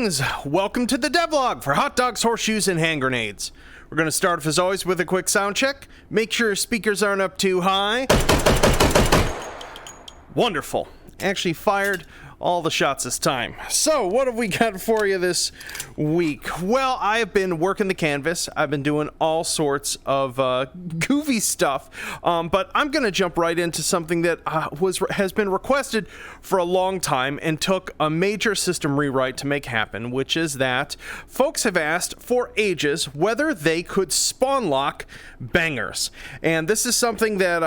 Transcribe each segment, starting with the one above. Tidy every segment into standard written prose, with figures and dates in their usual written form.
Greetings! Welcome to the Devlog for hot dogs, horseshoes, and hand grenades. We're going to start off as always with a quick sound check. Make sure your speakers aren't up too high. Wonderful. Actually fired all the shots this time. So, what have we got for you this week? Well, I have been working the canvas. I've been doing all sorts of goofy stuff, but I'm going to jump right into something that has been requested for a long time and took a major system rewrite to make happen, which is that folks have asked for ages whether they could spawn lock bangers. And this is something that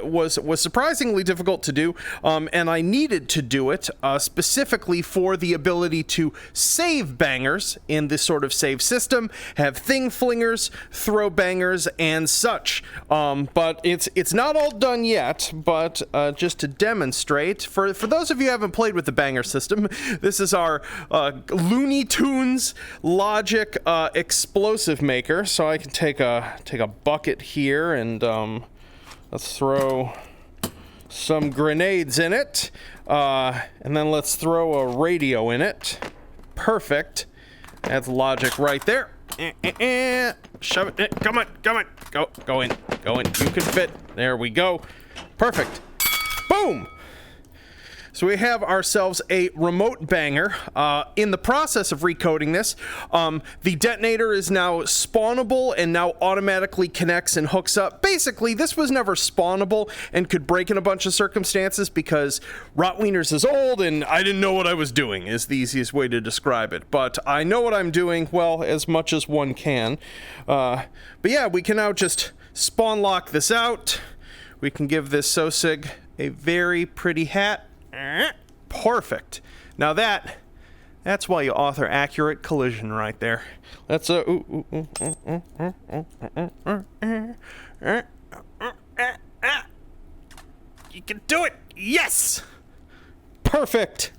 was surprisingly difficult to do, and I needed to do it specifically for the ability to save bangers in this sort of save system, have thing flingers, throw bangers, and such. But it's not all done yet, but just to demonstrate, for those of you who haven't played with the banger system, this is our Looney Tunes logic explosive maker. So I can take a bucket here and let's throw some grenades in it, and then let's throw a radio in it. Perfect. That's logic right there. Shove it in. Come on. Go in. You can fit. There we go. Perfect. Boom. So we have ourselves a remote banger. In the process of recoding this, the detonator is now spawnable and now automatically connects and hooks up. Basically, this was never spawnable and could break in a bunch of circumstances because Rotwieners is old and I didn't know what I was doing is the easiest way to describe it. But I know what I'm doing, well, as much as one can. But yeah, we can now just spawn lock this out. We can give this Sosig a very pretty hat. Perfect. Now that's why you author accurate collision right there. That's a you can do it. Yes. Perfect.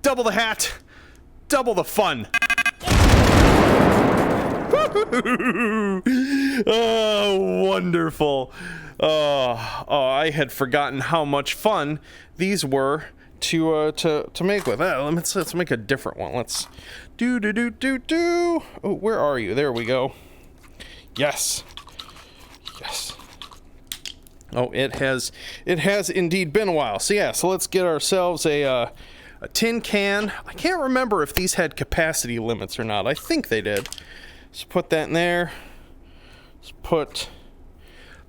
Double the hat, double the fun. Oh, wonderful. Oh, I had forgotten how much fun these were to make with. Let's make a different one. Let's do. Oh, where are you? There we go. Yes. Oh, it has indeed been a while. So yeah, so let's get ourselves a tin can. I can't remember if these had capacity limits or not. I think they did. Let's put that in there. Let's put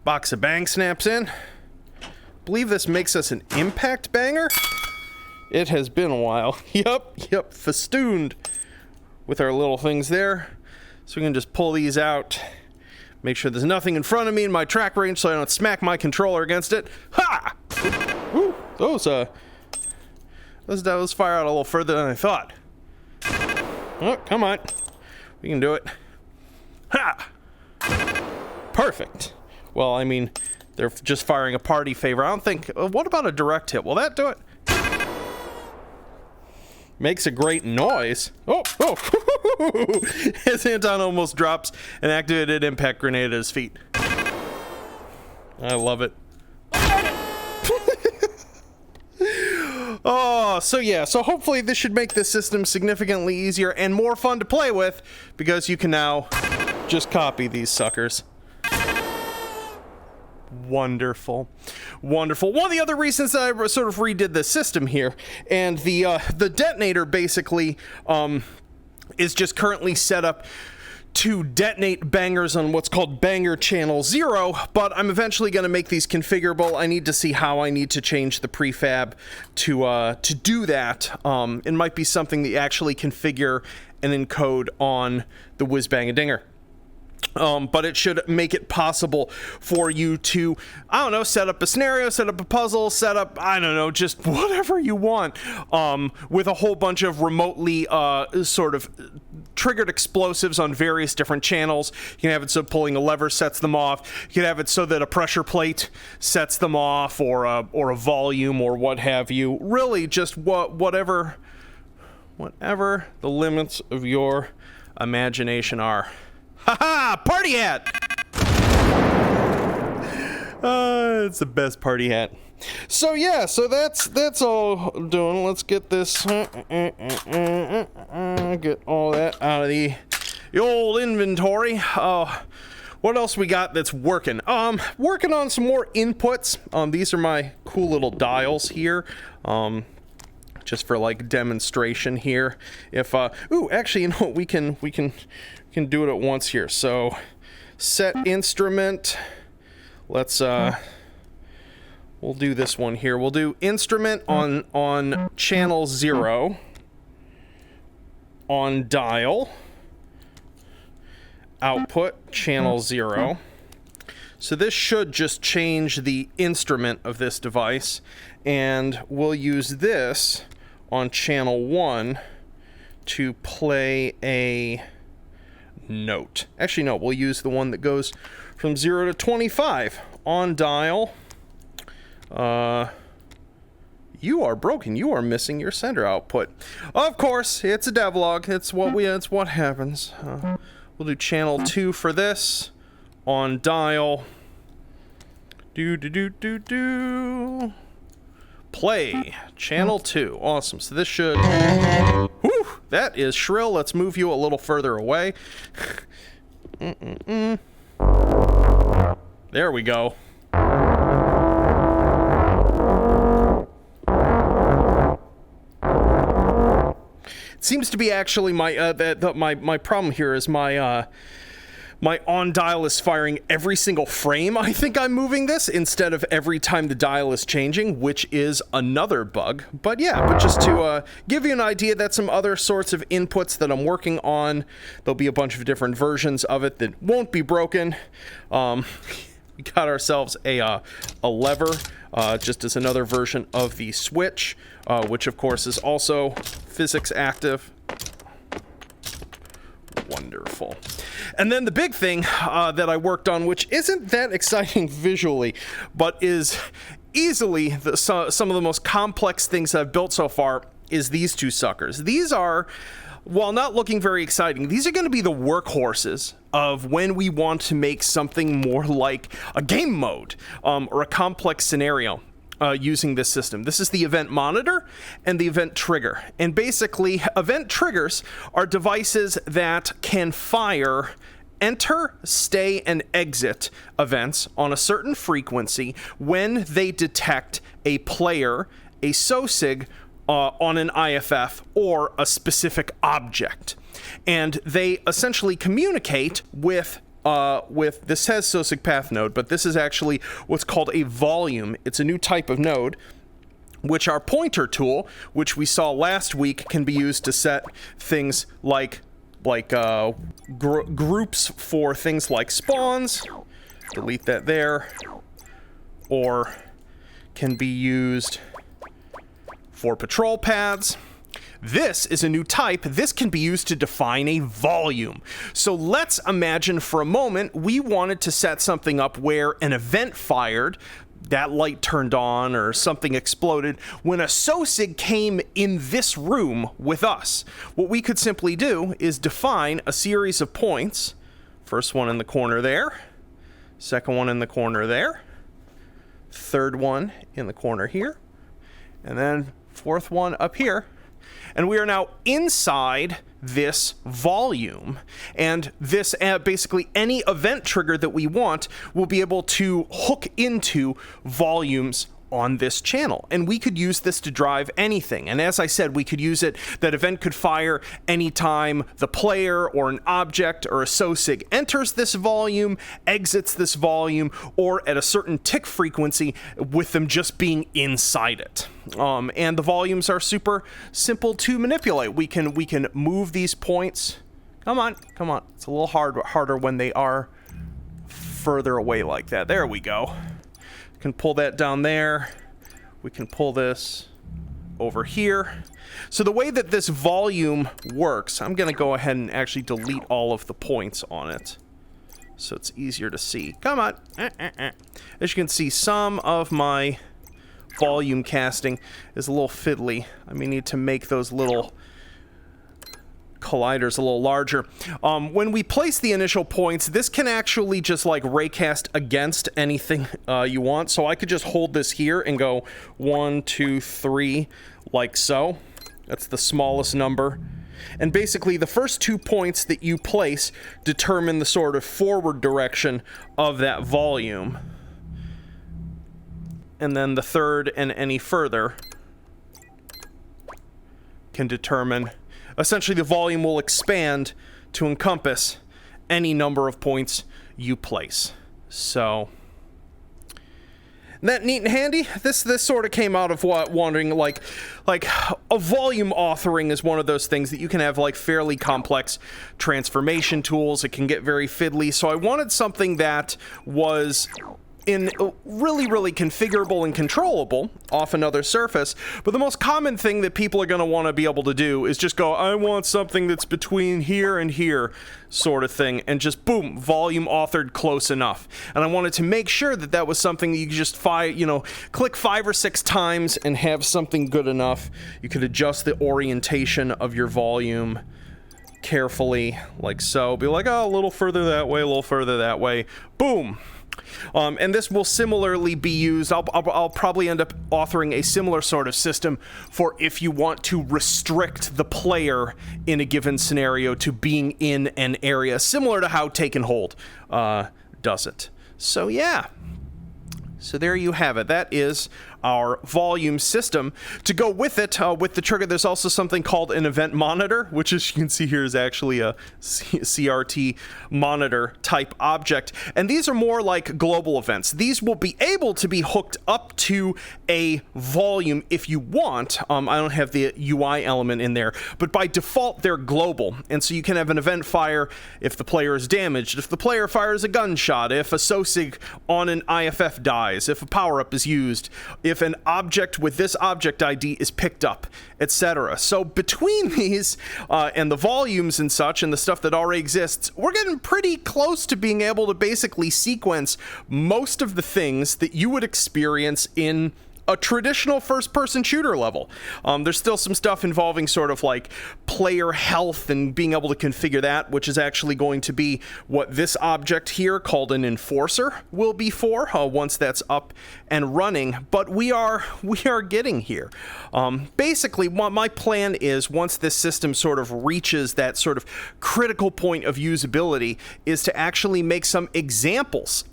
box of bang snaps in. I believe this makes us an impact banger. It has been a while. Yep, festooned with our little things there. So we can just pull these out. Make sure there's nothing in front of me in my track range so I don't smack my controller against it. Ha! Ooh, those fire out a little further than I thought. Oh, come on. We can do it. Ha! Perfect. Well, I mean, they're just firing a party favor. I don't think... what about a direct hit? Will that do it? Makes a great noise. Oh! As Anton almost drops an activated impact grenade at his feet. I love it. Oh, so yeah, so hopefully this should make this system significantly easier and more fun to play with because you can now just copy these suckers. Wonderful. One of the other reasons that I sort of redid the system here, and the detonator basically is just currently set up to detonate bangers on what's called banger channel 0, but I'm eventually going to make these configurable. I need to see how I need to change the prefab to do that. It might be something that you actually configure and encode on the Whiz Bang a Dinger. But it should make it possible for you to, I don't know, set up a scenario, set up a puzzle, set up, I don't know, just whatever you want, with a whole bunch of remotely sort of triggered explosives on various different channels. You can have it so pulling a lever sets them off. You can have it so that a pressure plate sets them off, or a volume, or what have you. Really, just whatever the limits of your imagination are. Haha! Party hat! It's the best party hat. So yeah, so that's all doing. Let's get this, get all that out of the old inventory. What else we got that's working? Working on some more inputs. These are my cool little dials here. Just for like demonstration here. If ooh, actually, you know what, we can do it at once here. So set instrument. Let's we'll do this one here. We'll do instrument on channel 0, on dial, output channel 0. So this should just change the instrument of this device, and we'll use this on channel 1 to play a note. Actually, no, we'll use the one that goes from 0 to 25 on dial. You are broken. You are missing your sender output. Of course, it's a devlog. It's what happens. We'll do channel 2 for this on dial. Play channel 2. Awesome. So this should. Whew, that is shrill. Let's move you a little further away. There we go. It seems to be actually my my problem here is my on dial is firing every single frame. I think I'm moving this instead of every time the dial is changing, which is another bug. But yeah, but just to give you an idea, that's some other sorts of inputs that I'm working on. There'll be a bunch of different versions of it that won't be broken. We got ourselves a lever, just as another version of the switch, which of course is also physics active. Wonderful. And then the big thing that I worked on, which isn't that exciting visually, but is easily some of the most complex things I've built so far, is these two suckers. These are, while not looking very exciting, these are going to be the workhorses of when we want to make something more like a game mode or a complex scenario. Using this system. This is the event monitor and the event trigger. And basically, event triggers are devices that can fire enter, stay, and exit events on a certain frequency when they detect a player, a SOSIG, on an IFF, or a specific object. And they essentially communicate with this says SOSIG path node, but this is actually what's called a volume. It's a new type of node, which our pointer tool, which we saw last week, can be used to set things like groups for things like spawns. Delete that there. Or can be used for patrol paths. This is a new type. This can be used to define a volume. So let's imagine for a moment we wanted to set something up where an event fired, that light turned on or something exploded when a SOSIG came in this room with us. What we could simply do is define a series of points. First one in the corner there. Second one in the corner there. Third one in the corner here. And then fourth one up here. And we are now inside this volume, and this basically any event trigger that we want will be able to hook into volumes on this channel, and we could use this to drive anything. And as I said, we could use it, that event could fire anytime the player or an object or a SOSIG enters this volume, exits this volume, or at a certain tick frequency with them just being inside it. And the volumes are super simple to manipulate. We can move these points. Come on. It's a little harder when they are further away like that. There we go. Can pull that down there. We can pull this over here. So the way that this volume works, I'm gonna go ahead and actually delete all of the points on it so it's easier to see. Come on. As you can see, some of my volume casting is a little fiddly. I may need to make those little collider's a little larger. When we place the initial points, this can actually just like raycast against anything you want. So I could just hold this here and go 1, 2, 3, like so. That's the smallest number. And basically the first 2 points that you place determine the sort of forward direction of that volume. And then the third and any further can determine, essentially the volume will expand to encompass any number of points you place. So, isn't that neat and handy? This sort of came out of wondering, like a volume authoring is one of those things that you can have like fairly complex transformation tools. It can get very fiddly. So I wanted something that was in really configurable and controllable off another surface. But the most common thing that people are going to want to be able to do is just go, I want something that's between here and here sort of thing, and just boom, volume authored close enough. And I wanted to make sure that that was something that you could just click 5 or 6 times and have something good enough. You could adjust the orientation of your volume carefully, like so. Be like, oh, a little further that way, a little further that way. Boom. And this will similarly be used. I'll probably end up authoring a similar sort of system for if you want to restrict the player in a given scenario to being in an area, similar to how Take and Hold does it. So yeah. So there you have it. That is our volume system. To go with it, with the trigger, there's also something called an event monitor, which, as you can see here, is actually a CRT monitor type object. And these are more like global events. These will be able to be hooked up to a volume if you want. I don't have the UI element in there, but by default, they're global. And so you can have an event fire if the player is damaged, if the player fires a gunshot, if a SOSIG on an IFF dies, if a power-up is used, if an object with this object ID is picked up, etc. So between these and the volumes and such and the stuff that already exists, we're getting pretty close to being able to basically sequence most of the things that you would experience in a traditional first-person shooter level. There's still some stuff involving sort of like player health and being able to configure that, which is actually going to be what this object here called an enforcer will be for once that's up and running. But we are getting here. Basically, what my plan is, once this system sort of reaches that sort of critical point of usability, is to actually make some examples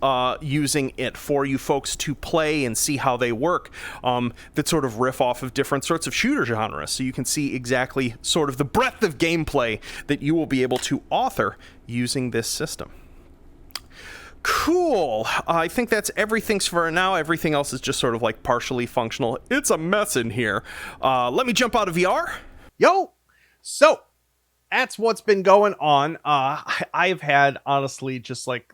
using it for you folks to play and see how they work. That sort of riff off of different sorts of shooter genres, so you can see exactly sort of the breadth of gameplay that you will be able to author using this system. Cool. I think that's everything for now. Everything else is just sort of like partially functional. It's a mess in here. Let me jump out of VR. Yo! So, that's what's been going on. I've had, honestly, just like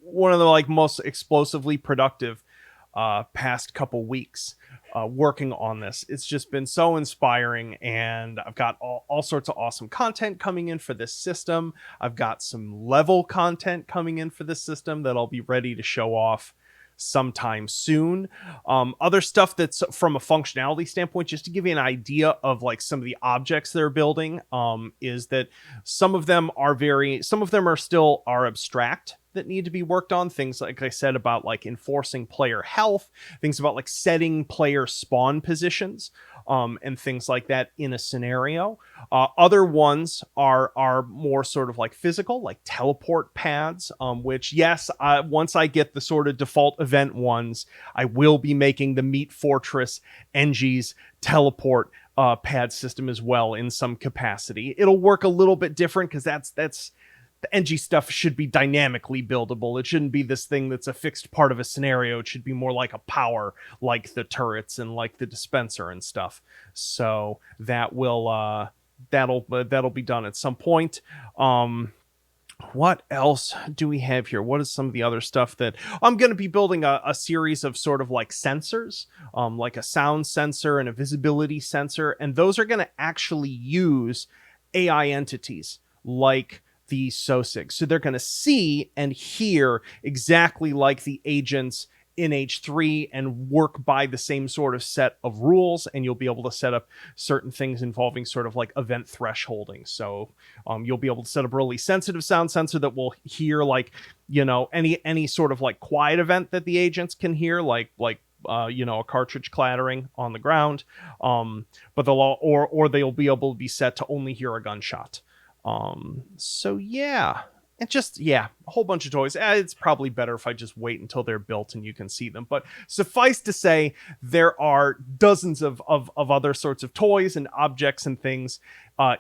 one of the like most explosively productive past couple weeks working on this. It's just been so inspiring, and I've got all sorts of awesome content coming in for this system. I've got some level content coming in for this system that I'll be ready to show off sometime soon. Other stuff that's from a functionality standpoint, just to give you an idea of like some of the objects they're building, is that some of them are still abstract that need to be worked on. Things like I said about like enforcing player health, things about like setting player spawn positions, and things like that in a scenario. Other ones are more sort of like physical, like teleport pads, which, yes, once I get the sort of default event ones, I will be making the Meat Fortress NG's teleport pad system as well in some capacity. It'll work a little bit different because that's the NG stuff should be dynamically buildable. It shouldn't be this thing that's a fixed part of a scenario. It should be more like a power, like the turrets and like the dispenser and stuff. So that will that'll be done at some point. What else do we have here? What is some of the other stuff that I'm going to be building? A series of sort of like sensors, like a sound sensor and a visibility sensor, and those are going to actually use AI entities like the SOSIG. So they're going to see and hear exactly like the agents in H3 and work by the same sort of set of rules, and you'll be able to set up certain things involving sort of like event thresholding. So you'll be able to set up a really sensitive sound sensor that will hear like, you know, any sort of like quiet event that the agents can hear, like you know, a cartridge clattering on the ground, but they'll be able to be set to only hear a gunshot. So yeah. And just, yeah, a whole bunch of toys. It's probably better if I just wait until they're built and you can see them. But suffice to say, there are dozens of other sorts of toys and objects and things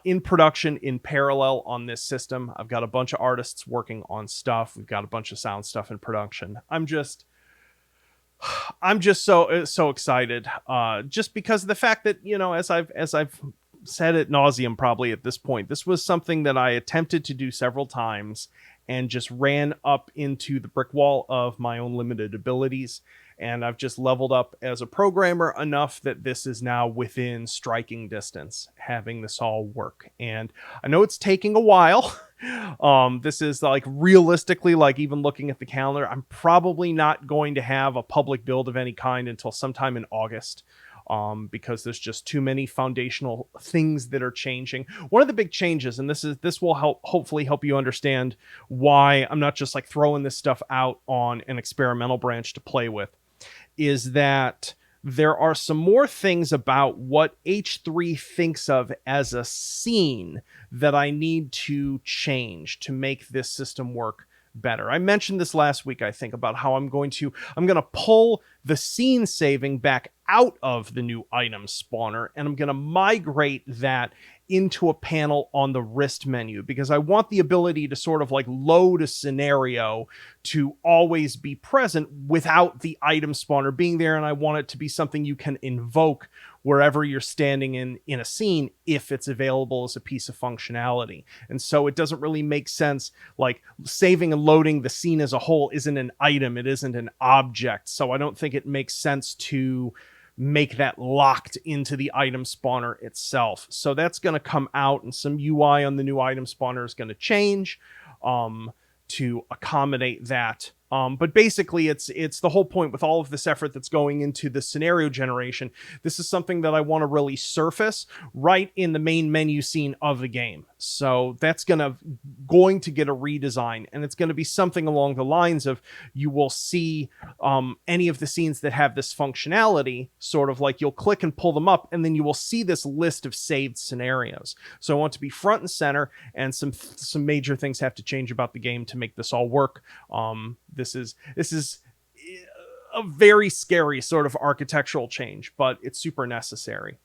in production in parallel on this system. I've got a bunch of artists working on stuff. We've got a bunch of sound stuff in production. I'm just so excited, just because of the fact that, you know, as I've said ad nauseum probably at this point, this was something that I attempted to do several times and just ran up into the brick wall of my own limited abilities. And I've just leveled up as a programmer enough that this is now within striking distance, having this all work. And I know it's taking a while. This is like realistically, like even looking at the calendar, I'm probably not going to have a public build of any kind until sometime in August. Because there's just too many foundational things that are changing. One of the big changes, and this will hopefully help you understand why I'm not just like throwing this stuff out on an experimental branch to play with, is that there are some more things about what H3 thinks of as a scene that I need to change to make this system work better. I mentioned this last week, I think, about how I'm going to pull the scene saving back out of the new item spawner, and I'm going to migrate that into a panel on the wrist menu, because I want the ability to sort of like load a scenario to always be present without the item spawner being there. And I want it to be something you can invoke wherever you're standing in a scene if it's available as a piece of functionality. And so it doesn't really make sense, like saving and loading the scene as a whole isn't an item, it isn't an object. So I don't think it makes sense to make that locked into the item spawner itself. So that's going to come out, and some UI on the new item spawner is going to change to accommodate that. But basically, it's the whole point with all of this effort that's going into the scenario generation. This is something that I want to really surface right in the main menu scene of the game. So that's going to get a redesign, and it's going to be something along the lines of, you will see any of the scenes that have this functionality, sort of like you'll click and pull them up, and then you will see this list of saved scenarios. So I want to be front and center, and some major things have to change about the game to make this all work. This is a very scary sort of architectural change, but it's super necessary.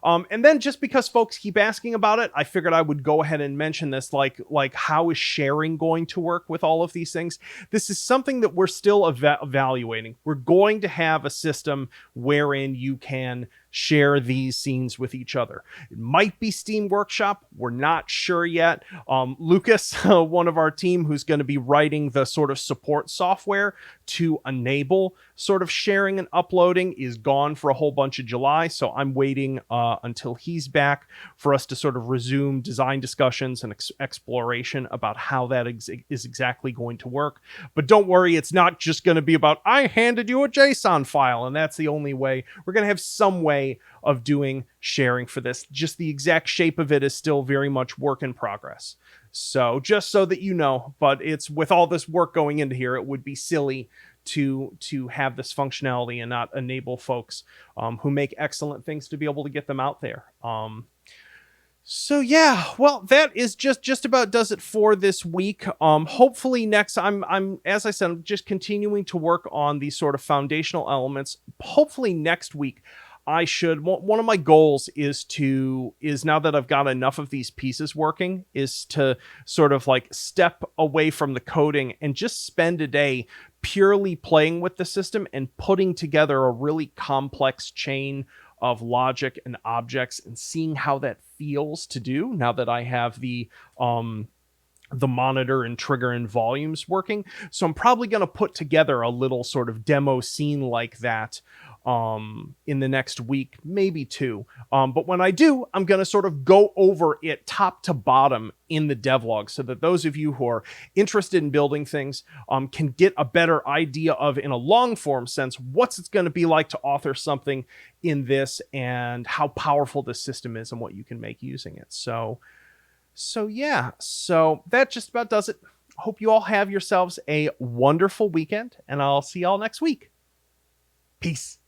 And then just because folks keep asking about it, I figured I would go ahead and mention this, like how is sharing going to work with all of these things? This is something that we're still evaluating. We're going to have a system wherein you can share these scenes with each other. It might be Steam Workshop. We're not sure yet. Lucas, one of our team who's going to be writing the sort of support software to enable sort of sharing and uploading, is gone for a whole bunch of July. So I'm waiting until he's back for us to sort of resume design discussions and exploration about how that is exactly going to work. But don't worry, it's not just going to be about, I handed you a JSON file and that's the only way. We're going to have some way of doing sharing for this. Just the exact shape of it is still very much work in progress. So just so that you know, but it's with all this work going into here, it would be silly to have this functionality and not enable folks who make excellent things to be able to get them out there. So yeah, well, that is just about does it for this week. Hopefully next, I'm as I said, I'm just continuing to work on these sort of foundational elements. Hopefully next week, one of my goals is now that I've got enough of these pieces working, is to sort of like step away from the coding and just spend a day purely playing with the system and putting together a really complex chain of logic and objects and seeing how that feels to do now that I have the monitor and trigger and volumes working. So I'm probably going to put together a little sort of demo scene like that in the next week, maybe 2. But when I do, I'm going to sort of go over it top to bottom in the devlog so that those of you who are interested in building things can get a better idea of, in a long form sense, what's it's going to be like to author something in this and how powerful this system is and what you can make using it. So yeah, so that just about does it. Hope you all have yourselves a wonderful weekend, and I'll see y'all next week. Peace.